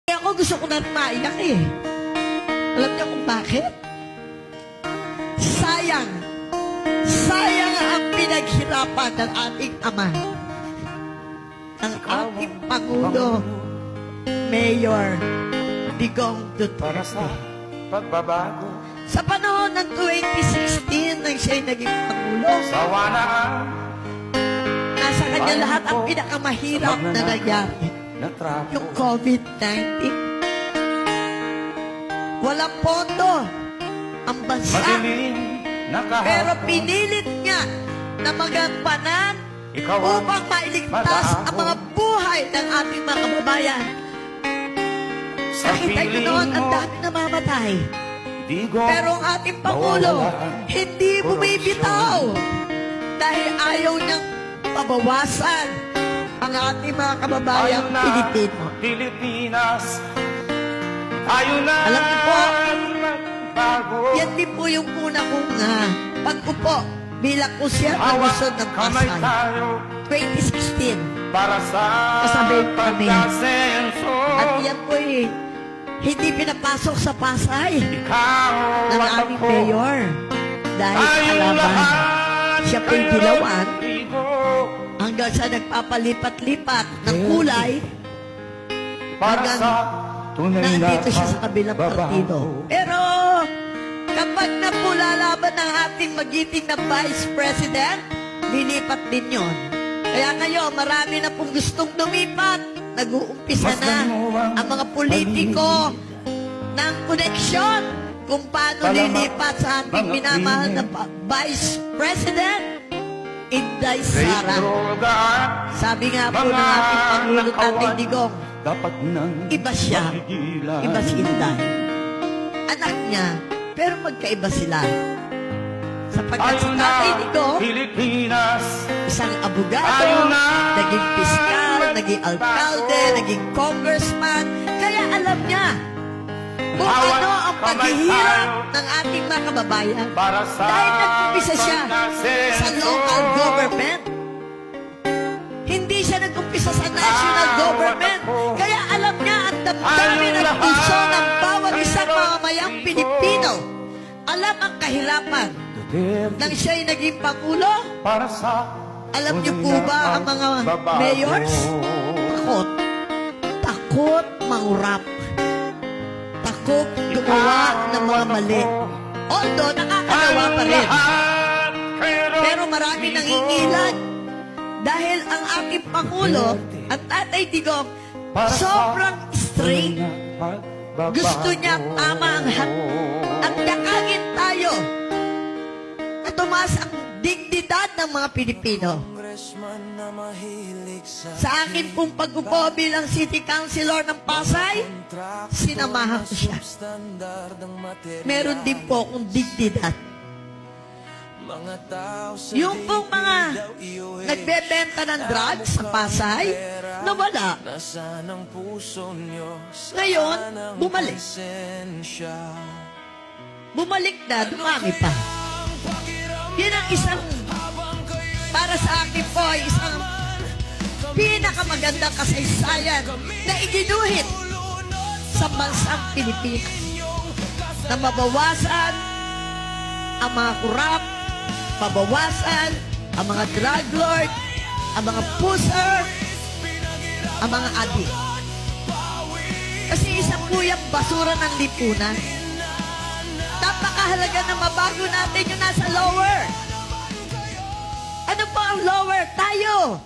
Ako gusto ko na rin maiyak eh. Alam niyo kung bakit? Sayang. Sayang ang pinaghirapan ng ating ama. Ang ating Pangulo, Mayor Digong Para sa Duterte. pagbabago, Sa panahon ng 2016 nang siya'y naging Pangulo, sawa na nasa kanya lahat ang pinakamahirap na nangyari. na trapo. Yung COVID-19. Walang pondo ang bansa. Madilim na kahapon, Pero pinilit niya na magampanan ikaw ang upang mailigtas madahon. ang mga buhay ng ating mga kababayan. Sa Nakita niyo piling noon ang mo, dami namamatay. di ko Pero ang ating Pangulo, mawawalan hindi bumibitaw. Dahil ayaw niyang pabawasan ang ating mga kababayang Tayo na, Pilipino. Pilipinas. Tayo na Alam niyo po, magbago. yan din po yung una kong pag-upo bilang kusya ng Hawak Luzon ng kamay Pasay. tayo 2016. para sa Kasabay kami. pagkasenso. At yan po hindi pinapasok sa Pasay Ikaw ng at aming ako, mayor. Dahil tayong kalaban. lahat Siya po'y kayo dilawan ligo. hanggang sa nagpapalipat-lipat ng kulay Para hanggang sa tunay na nandito siya sa kabilang pagbabago. partido. Pero kapag napulalaban ng ating magiting na Vice President, lilipat din yon. Kaya ngayon, marami na pong gustong lumipat. Nag-uumpisa na ang mga politiko ng koneksyon kung paano lilipat sa ating minamahal na Vice President, Inday Sara. Droga, Sabi nga po ng ating Pangulo Tatay Digong, dapat nang iba siya, mapigilan. iba si Inday. Anak niya, pero magkaiba sila. Sapagkat si Tayo na, Tatay Digong, Pilipinas. isang abogado, Tayo na, naging piskal, naging alkalde, naging congressman. Kaya alam niya kung Hawak ano ang kamay paghihirap tayo ng ating mga kababayan. Para sa Dahil nag-umpisa siya pagkasenso. sa local government. Hindi siya nag-umpisa sa national government. Kaya alam niya ang damdamin at puso ng bawat isang mamamayang Pilipino. Alam ang kahirapan nang siya'y naging Pangulo. Para sa Alam niyo po ba ang mga mayors? Takot. Takot mangurap. Takot gumawa ng mga mali. Although, nakakatawa pa rin. Pero marami nangingilan. Dahil ang aking Pangulo, ang Tatay Digong, sobrang straight. Gusto niya tama ang at yakagin tayo na tumaas ang dignidad ng mga Pilipino. Sa akin pong pag-upo bilang City Councilor ng Pasay, sinamahan ko siya. Meron din po akong dignidad. Yung pong mga nagbebenta ng drugs sa Pasay, nawala. Ngayon, bumalik. Bumalik na, dumami pa. Yan ang isang, para sa akin po, ay isang pinakamagandang kasaysayan na iginuhit sa bansang Pilipinas. Na mabawasan ang mga kurap, mabawasan ang mga drug lord, ang mga pusher, ang mga adik. Kasi isa po yung basura ng lipunan. Napakahalaga na mabago natin yung nasa lower. Ano po ang lower? Tayo!